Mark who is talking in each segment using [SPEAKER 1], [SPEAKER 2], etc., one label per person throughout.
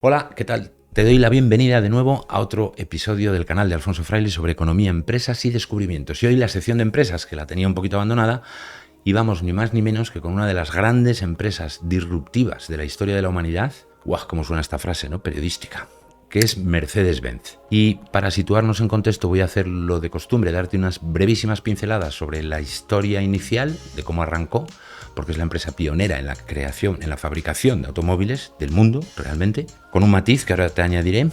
[SPEAKER 1] Hola, ¿qué tal? Te doy la bienvenida de nuevo a otro episodio del canal de Alfonso Fraile sobre economía, empresas y descubrimientos. Y hoy la sección de empresas, que la tenía un poquito abandonada, y vamos ni más ni menos que con una de las grandes empresas disruptivas de la historia de la humanidad. ¡Guau! ¿Cómo suena esta frase, ¿no? Periodística. Que es Mercedes-Benz. Y para situarnos en contexto voy a hacer lo de costumbre, darte unas brevísimas pinceladas sobre la historia inicial, de cómo arrancó, porque es la empresa pionera en la creación, en la fabricación de automóviles del mundo, realmente, con un matiz que ahora te añadiré,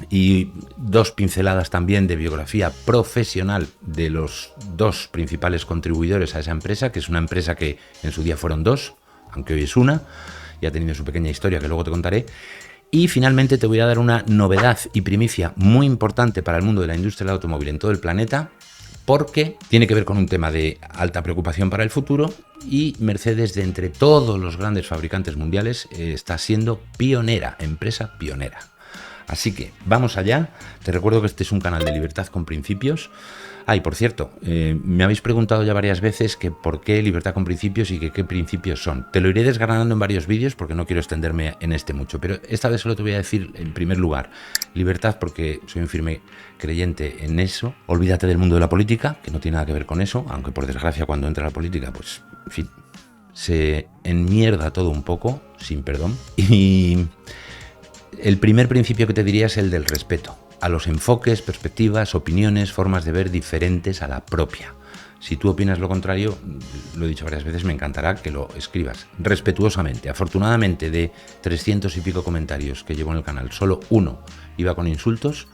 [SPEAKER 1] y dos pinceladas también de biografía profesional de los dos principales contribuidores a esa empresa, que es una empresa que en su día fueron dos, aunque hoy es una, y ha tenido su pequeña historia que luego te contaré. Y finalmente te voy a dar una novedad y primicia muy importante para el mundo de la industria del automóvil en todo el planeta, porque tiene que ver con un tema de alta preocupación para el futuro y Mercedes, de entre todos los grandes fabricantes mundiales, está siendo pionera, empresa pionera. Así que vamos allá. Te recuerdo que este es un canal de libertad con principios. Y por cierto, me habéis preguntado ya varias veces que por qué libertad con principios y que qué principios son. Te lo iré desgranando en varios vídeos porque no quiero extenderme en este mucho, pero esta vez solo te voy a decir en primer lugar libertad porque soy un firme creyente en eso. Olvídate del mundo de la política, que no tiene nada que ver con eso, aunque por desgracia cuando entra la política, pues, en fin, se enmierda todo un poco, sin perdón. Y el primer principio que te diría es el del respeto a los enfoques, perspectivas, opiniones, formas de ver diferentes a la propia. Si tú opinas lo contrario, lo he dicho varias veces, me encantará que lo escribas respetuosamente. Afortunadamente, de 300 y pico comentarios que llevo en el canal, solo uno iba con insultos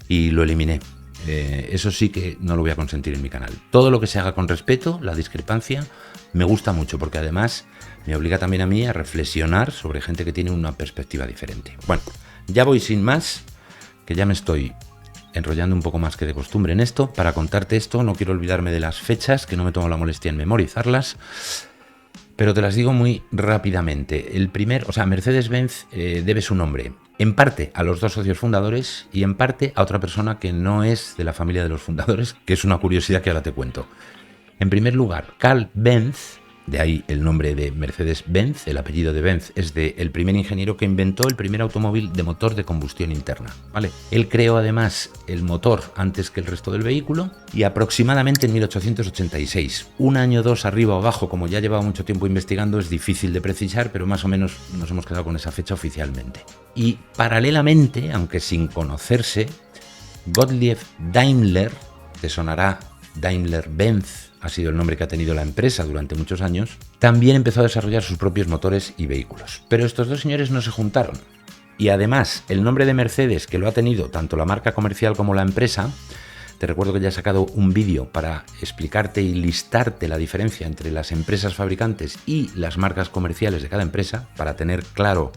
[SPEAKER 1] y lo eliminé. Eso sí que no lo voy a consentir en mi canal. Todo lo que se haga con respeto, la discrepancia, me gusta mucho porque además me obliga también a mí a reflexionar sobre gente que tiene una perspectiva diferente. Bueno, ya voy sin más, que ya me estoy enrollando un poco más que de costumbre en esto. Para contarte esto no quiero olvidarme de las fechas, que no me tomo la molestia en memorizarlas, pero te las digo muy rápidamente. Mercedes-Benz debe su nombre en parte a los dos socios fundadores y en parte a otra persona que no es de la familia de los fundadores, que es una curiosidad que ahora te cuento. En primer lugar, Carl Benz, de ahí el nombre de Mercedes-Benz, el apellido de Benz es del primer ingeniero que inventó el primer automóvil de motor de combustión interna, ¿vale? Él creó además el motor antes que el resto del vehículo y aproximadamente en 1886, un año o dos arriba o abajo, como ya llevaba mucho tiempo investigando, es difícil de precisar, pero más o menos nos hemos quedado con esa fecha oficialmente. Y paralelamente, aunque sin conocerse, Gottlieb Daimler, te sonará Daimler-Benz, ha sido el nombre que ha tenido la empresa durante muchos años, también empezó a desarrollar sus propios motores y vehículos. Pero estos dos señores no se juntaron. Y además, el nombre de Mercedes, que lo ha tenido tanto la marca comercial como la empresa, te recuerdo que ya he sacado un vídeo para explicarte y listarte la diferencia entre las empresas fabricantes y las marcas comerciales de cada empresa, para tener claro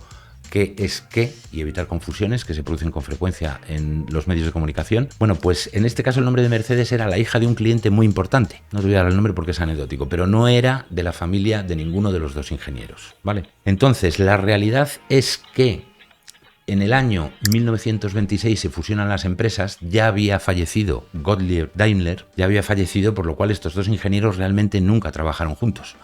[SPEAKER 1] qué es qué y evitar confusiones que se producen con frecuencia en los medios de comunicación. Bueno, pues en este caso el nombre de Mercedes era la hija de un cliente muy importante. No te voy a dar el nombre porque es anecdótico, pero no era de la familia de ninguno de los dos ingenieros, ¿vale? Entonces, la realidad es que en el año 1926 se fusionan las empresas, ya había fallecido Gottlieb Daimler, ya había fallecido, por lo cual estos dos ingenieros realmente nunca trabajaron juntos.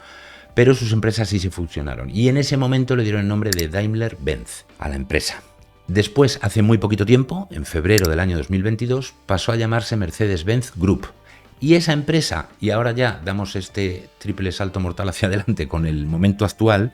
[SPEAKER 1] Pero sus empresas sí se fusionaron y en ese momento le dieron el nombre de Daimler-Benz a la empresa. Después, hace muy poquito tiempo, en febrero del año 2022, pasó a llamarse Mercedes-Benz Group. Y esa empresa, y ahora ya damos este triple salto mortal hacia adelante con el momento actual,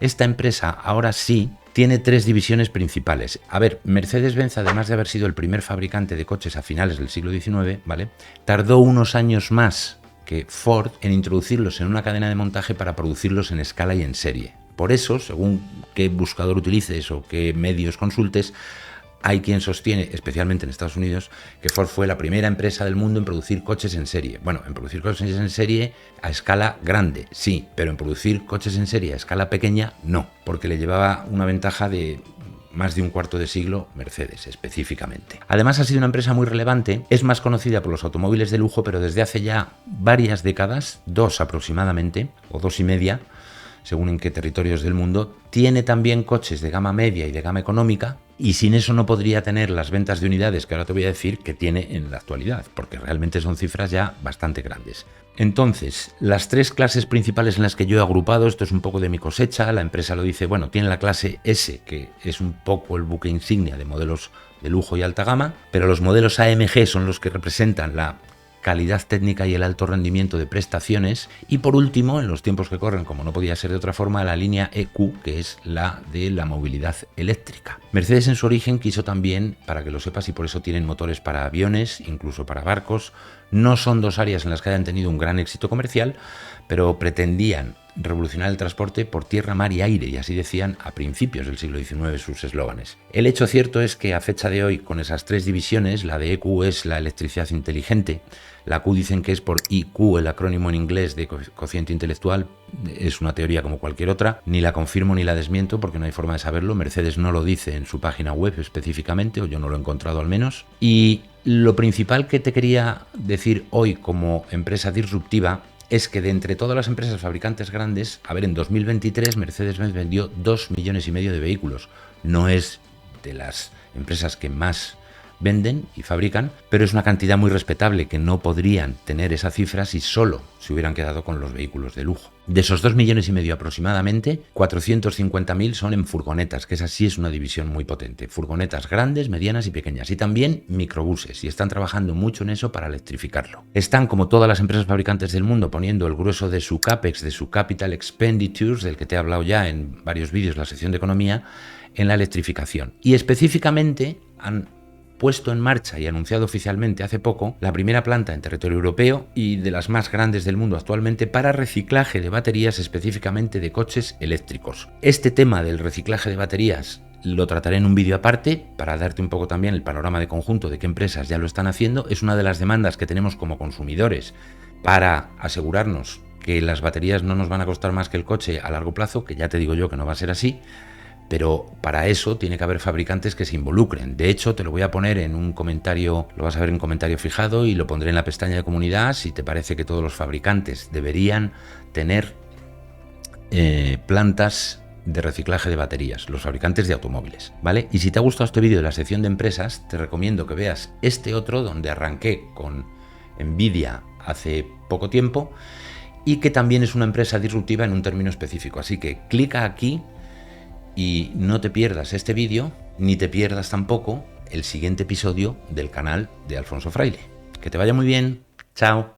[SPEAKER 1] esta empresa ahora sí tiene tres divisiones principales. A ver, Mercedes-Benz, además de haber sido el primer fabricante de coches a finales del siglo XIX, ¿vale?, tardó unos años más que Ford en introducirlos en una cadena de montaje para producirlos en escala y en serie. Por eso, según qué buscador utilices o qué medios consultes, hay quien sostiene, especialmente en Estados Unidos, que Ford fue la primera empresa del mundo en producir coches en serie. Bueno, en producir coches en serie a escala grande, sí, pero en producir coches en serie a escala pequeña, no, porque le llevaba una ventaja de más de un cuarto de siglo Mercedes específicamente. Además ha sido una empresa muy relevante, es más conocida por los automóviles de lujo, pero desde hace ya varias décadas, 2 aproximadamente, o 2 y media, según en qué territorios del mundo, tiene también coches de gama media y de gama económica, y sin eso no podría tener las ventas de unidades que ahora te voy a decir que tiene en la actualidad, porque realmente son cifras ya bastante grandes. Entonces, las tres clases principales en las que yo he agrupado, esto es un poco de mi cosecha, la empresa lo dice, bueno, tiene la clase S, que es un poco el buque insignia de modelos de lujo y alta gama, pero los modelos AMG son los que representan la calidad técnica y el alto rendimiento de prestaciones, y por último, en los tiempos que corren, como no podía ser de otra forma, la línea EQ, que es la de la movilidad eléctrica. Mercedes en su origen quiso también, para que lo sepas, y por eso tienen motores para aviones, incluso para barcos. No son dos áreas en las que hayan tenido un gran éxito comercial, pero pretendían revolucionar el transporte por tierra, mar y aire, y así decían a principios del siglo XIX sus eslóganes. El hecho cierto es que a fecha de hoy, con esas tres divisiones, la de EQ es la electricidad inteligente, la Q dicen que es por IQ, el acrónimo en inglés de cociente intelectual, es una teoría como cualquier otra, ni la confirmo ni la desmiento porque no hay forma de saberlo, Mercedes no lo dice en su página web específicamente, o yo no lo he encontrado al menos, y lo principal que te quería decir hoy como empresa disruptiva es que de entre todas las empresas fabricantes grandes, a ver, en 2023 Mercedes-Benz vendió 2,5 millones de vehículos. No es de las empresas que más venden y fabrican, pero es una cantidad muy respetable que no podrían tener esa cifra si solo se hubieran quedado con los vehículos de lujo. De esos 2,5 millones aproximadamente, 450.000 son en furgonetas, que esa sí es una división muy potente. Furgonetas grandes, medianas y pequeñas, y también microbuses, y están trabajando mucho en eso para electrificarlo. Están, como todas las empresas fabricantes del mundo, poniendo el grueso de su CAPEX, de su Capital Expenditures, del que te he hablado ya en varios vídeos en la sección de economía, en la electrificación. Y específicamente han puesto en marcha y anunciado oficialmente hace poco la primera planta en territorio europeo y de las más grandes del mundo actualmente para reciclaje de baterías, específicamente de coches eléctricos. Este tema del reciclaje de baterías lo trataré en un vídeo aparte para darte un poco también el panorama de conjunto de qué empresas ya lo están haciendo. Es una de las demandas que tenemos como consumidores para asegurarnos que las baterías no nos van a costar más que el coche a largo plazo, que ya te digo yo que no va a ser así. Pero para eso tiene que haber fabricantes que se involucren. De hecho, te lo voy a poner en un comentario, lo vas a ver en un comentario fijado y lo pondré en la pestaña de comunidad si te parece que todos los fabricantes deberían tener plantas de reciclaje de baterías, los fabricantes de automóviles, ¿vale? Y si te ha gustado este vídeo de la sección de empresas, te recomiendo que veas este otro donde arranqué con Nvidia hace poco tiempo y que también es una empresa disruptiva en un término específico. Así que clica aquí y no te pierdas este vídeo, ni te pierdas tampoco el siguiente episodio del canal de Alfonso Fraile. Que te vaya muy bien. Chao.